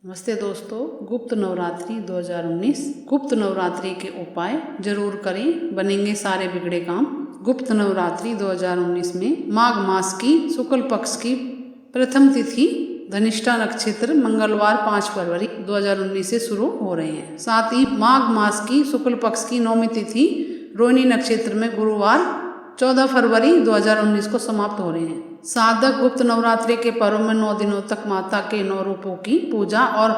नमस्ते दोस्तों, गुप्त नवरात्रि 2019 गुप्त नवरात्रि के उपाय जरूर करें, बनेंगे सारे बिगड़े काम। गुप्त नवरात्रि 2019 में माघ मास की शुक्ल पक्ष की प्रथम तिथि धनिष्ठा नक्षत्र मंगलवार 5 फरवरी 2019 से शुरू हो रहे हैं। साथ ही माघ मास की शुक्ल पक्ष की नौमी तिथि रोहिणी नक्षत्र में गुरुवार 14 फरवरी 2019 को समाप्त हो रहे हैं। साधक गुप्त नवरात्रि के पर्व में 9 दिनों तक माता के 9 रूपों की पूजा और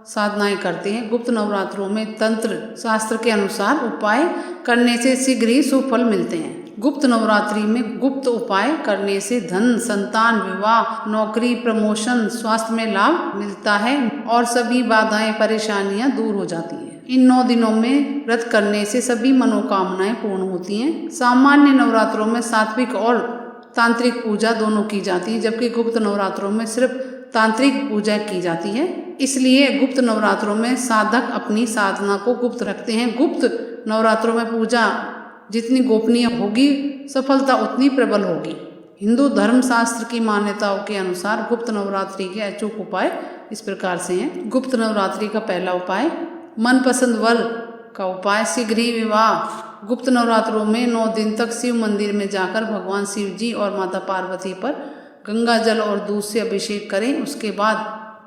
साधनाएं करते हैं। गुप्त नवरात्रों में तंत्र शास्त्र के अनुसार उपाय करने से शीघ्र ही सुफल मिलते हैं। गुप्त नवरात्रि में गुप्त उपाय करने से धन, संतान, विवाह, नौकरी, प्रमोशन, स्वास्थ्य में लाभ मिलता है और सभी बाधाएं, परेशानियां दूर हो जाती हैं। इन 9 दिनों में व्रत करने से सभी मनोकामनाएं पूर्ण होती हैं। सामान्य नवरात्रों में सात्विक और तांत्रिक पूजा दोनों की जाती है, जबकि गुप्त नवरात्रों में सिर्फ तांत्रिक पूजा की जाती है। इसलिए गुप्त नवरात्रों में साधक अपनी साधना को गुप्त रखते हैं। गुप्त नवरात्रों में पूजा जितनी गोपनीय होगी, सफलता उतनी प्रबल होगी। हिंदू धर्म शास्त्र की मान्यताओं के अनुसार गुप्त नवरात्रि के अचूक उपाय इस प्रकार से हैं। गुप्त नवरात्रि का पहला उपाय, मनपसंद वर का उपाय, शीघ्र ही विवाह। गुप्त नवरात्रों में 9 दिन तक शिव मंदिर में जाकर भगवान शिव जी और माता पार्वती पर गंगा जल और दूध से अभिषेक करें। उसके बाद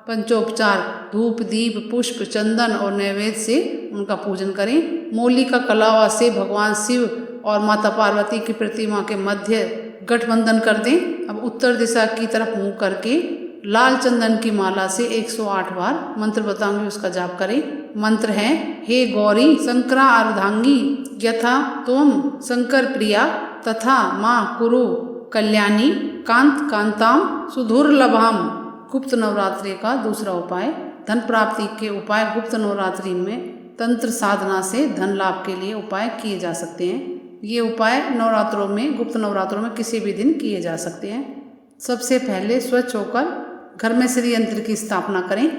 पंचोपचार धूप, दीप, पुष्प, चंदन और नैवेद्य से उनका पूजन करें। मूली का कलावा से भगवान शिव और माता पार्वती की प्रतिमा के मध्य गठबंधन कर दें। अब उत्तर दिशा की तरफ मुंह करके लाल चंदन की माला से 108 बार मंत्र बताऊंगी, उसका जाप करें। मंत्र है, हे गौरी शंकरा अर्धांगी यथा त्वम शंकर प्रिया तथा माँ कुरु कल्याणी कांत कांताम सुदुर्लभाम। गुप्त नवरात्रि का दूसरा उपाय, धन प्राप्ति के उपाय। गुप्त नवरात्रि में तंत्र साधना से धन लाभ के लिए उपाय किए जा सकते हैं। ये उपाय नवरात्रों में, गुप्त नवरात्रों में किसी भी दिन किए जा सकते हैं। सबसे पहले स्वच्छ होकर घर में श्री यंत्र की स्थापना करें।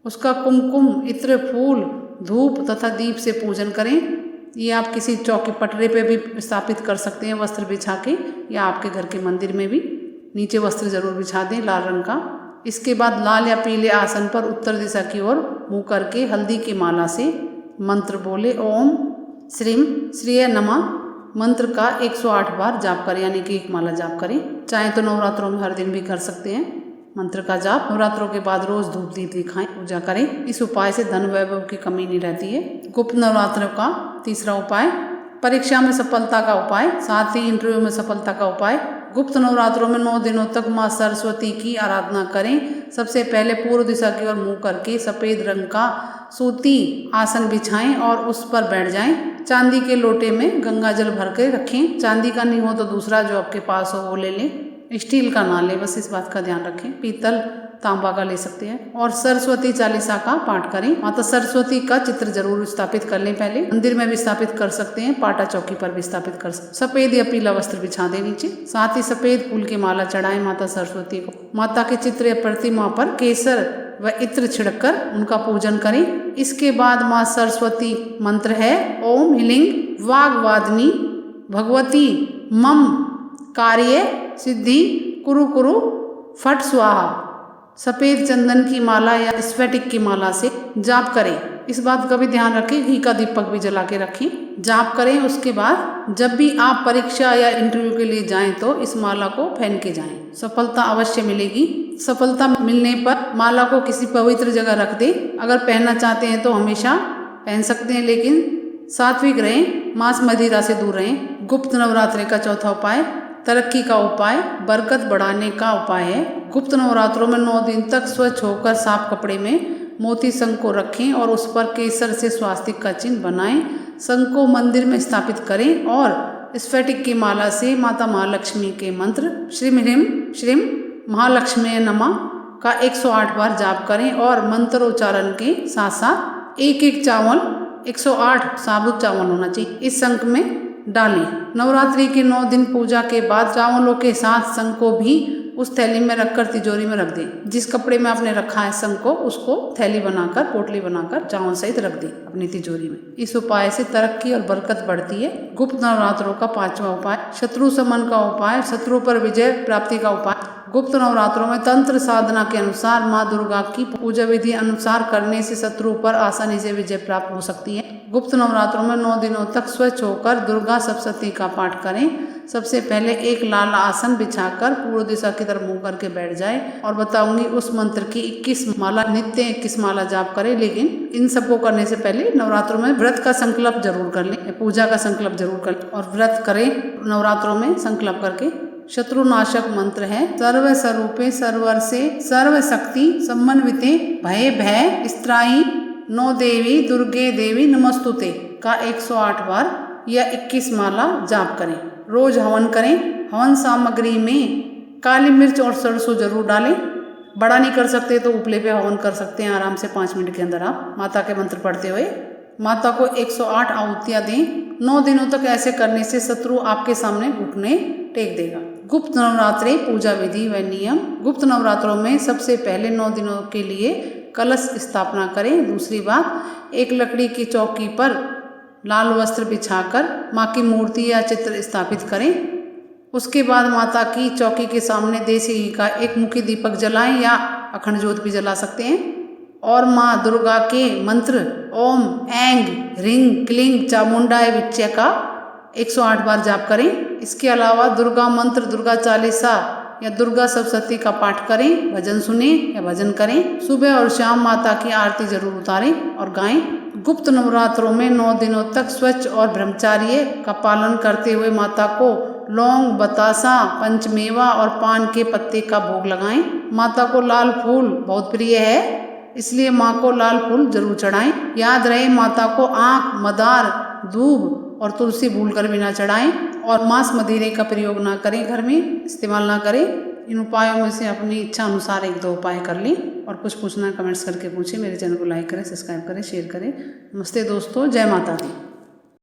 उसका कुमकुम, इत्र, फूल, धूप तथा दीप से पूजन करें। ये आप किसी चौकी पटरे पे भी स्थापित कर सकते हैं वस्त्र बिछा के, या आपके घर के मंदिर में भी नीचे वस्त्र जरूर बिछा दें लाल रंग का। इसके बाद लाल या पीले आसन पर उत्तर दिशा की ओर मुंह करके हल्दी की माला से मंत्र बोले, ओम श्रीम श्रीय नमः मंत्र का 108 बार जाप करें, यानी कि एक माला जाप करें। चाहे तो नवरात्रों में हर दिन भी कर सकते हैं मंत्र का जाप। नवरात्रों के बाद रोज धूप दीप दिखाएं, पूजा करें। इस उपाय से धन वैभव की कमी नहीं रहती है। गुप्त नवरात्रों का तीसरा उपाय, परीक्षा में सफलता का उपाय, साथ ही इंटरव्यू में सफलता का उपाय। गुप्त नवरात्रों में 9 दिनों तक माँ सरस्वती की आराधना करें। सबसे पहले पूर्व दिशा की ओर मुंह करके सफेद रंग का सूती आसन बिछाएं और उस पर बैठ जाएं। चांदी के लोटे में गंगा जल भर के रखें। चांदी का नहीं हो तो दूसरा जो आपके पास हो वो ले लें, स्टील का ना ले, बस इस बात का ध्यान रखें। पीतल, तांबा का ले सकते हैं। और सरस्वती चालीसा का पाठ करें। माता सरस्वती का चित्र जरूर स्थापित कर लें। पहले मंदिर में भी स्थापित कर सकते हैं, पाटा चौकी पर भी स्थापित कर सकते हैं। सफेद या पीला वस्त्र बिछा दें नीचे। साथ ही सफेद फूल की माला चढ़ाएं माता सरस्वती को। माता के चित्र या प्रतिमा पर केसर व इत्र छिड़ककर उनका पूजन करें। इसके बाद माँ सरस्वती मंत्र है, ओम ह्लीं वाग्वादिनी भगवती मम कार्य सिद्धि कुरु कुरु फट स्वाहा। सफेद चंदन की माला या स्फटिक की माला से जाप करें। इस बात का भी ध्यान रखें, घी का दीपक भी जला के रखें, जाप करें। उसके बाद जब भी आप परीक्षा या इंटरव्यू के लिए जाएं तो इस माला को पहन के जाएं, सफलता अवश्य मिलेगी। सफलता मिलने पर माला को किसी पवित्र जगह रख दें। अगर पहनना चाहते हैं तो हमेशा पहन सकते हैं, लेकिन सात्विक रहें, मांस मदिरा से दूर रहें। गुप्त नवरात्रि का चौथा उपाय, तरक्की का उपाय, बरकत बढ़ाने का उपाय है। गुप्त नवरात्रों में 9 दिन तक स्वच्छ होकर साफ कपड़े में मोती शंख को रखें और उस पर केसर से स्वास्तिक का चिन्ह बनाएं। शंख को मंदिर में स्थापित करें और स्फटिक की माला से माता महालक्ष्मी के मंत्र श्रीम ह्रीम श्रीम महालक्ष्मी नमः का 108 बार जाप करें और मंत्रोच्चारण के साथ साथ एक चावल, 108 साबुत चावल होना चाहिए, इस शंख में डालें। नवरात्रि के 9 दिन पूजा के बाद चावलों के साथ शंख को भी उस थैली में रखकर तिजोरी में रख दें। जिस कपड़े में आपने रखा है शंख को, उसको थैली बनाकर, पोटली बनाकर चावल सहित रख दें अपनी तिजोरी में। इस उपाय से तरक्की और बरकत बढ़ती है। गुप्त नवरात्रों का 5वां उपाय, शत्रु शमन का उपाय, शत्रु पर विजय प्राप्ति का उपाय। गुप्त नवरात्रों में तंत्र साधना के अनुसार माँ दुर्गा की पूजा विधि अनुसार करने से शत्रु पर आसानी से विजय प्राप्त हो सकती है। गुप्त नवरात्रों में 9 दिनों तक स्वच्छ होकर दुर्गा सप्तशती का पाठ करें। सबसे पहले एक लाल आसन बिछाकर पूर्व दिशा की तरफ मुंह करके बैठ जाए और बताऊंगी उस मंत्र की 21 माला, नित्य 21 माला जाप करें। लेकिन इन सबको करने से पहले नवरात्रों में व्रत का संकल्प जरूर कर लें, पूजा का संकल्प जरूर कर लें और व्रत करें नवरात्रों में संकल्प करके। शत्रुनाशक मंत्र है सर्व स्वरूपे सर्वर्षे सर्वशक्ति समन्विते भय भय स्त्राही नो देवी दुर्गे देवी नमस्तुते का 108 बार या 21 माला जाप करें। रोज हवन करें। हवन सामग्री में काली मिर्च और सरसों जरूर डालें। बड़ा नहीं कर सकते तो उपले पे हवन कर सकते हैं आराम से 5 मिनट के अंदर आप माता के मंत्र पढ़ते हुए। माता को 108 आहुतियाँ दें। 9 दिनों तक ऐसे करने से शत्रु आपके सामने घुटने टेक देगा। गुप्त नवरात्रि पूजा विधि व नियम। गुप्त नवरात्रों में सबसे पहले 9 दिनों के लिए कलश स्थापना करें। दूसरी बात, एक लकड़ी की चौकी पर लाल वस्त्र बिछाकर माँ की मूर्ति या चित्र स्थापित करें। उसके बाद माता की चौकी के सामने देसी घी का एक मुखी दीपक जलाएं या अखंड ज्योत भी जला सकते हैं और माँ दुर्गा के मंत्र ओम ऐंग ह्रीं क्लीं चामुंडाय विच्चे का 108 बार जाप करें। इसके अलावा दुर्गा मंत्र, दुर्गा चालीसा या दुर्गा सप्तशती का पाठ करें, भजन सुने या भजन करें। सुबह और शाम माता की आरती जरूर उतारें और गाएं। गुप्त नवरात्रों में 9 दिनों तक स्वच्छ और ब्रह्मचार्य का पालन करते हुए माता को लौंग, बतासा, पंचमेवा और पान के पत्ते का भोग लगाएं। माता को लाल फूल बहुत प्रिय है, इसलिए माँ को लाल फूल जरूर चढ़ाएं। याद रहे माता को आँख, मदार, दूब और तुलसी भूलकर भी ना चढ़ाएं और मांस मदिरे का प्रयोग ना करें, घर में इस्तेमाल ना करें। इन उपायों में से अपनी इच्छा अनुसार 1-2 उपाय कर लें और कुछ पूछना कमेंट्स करके पूछें। मेरे चैनल को लाइक करें, सब्सक्राइब करें, शेयर करें। नमस्ते दोस्तों, जय माता दी।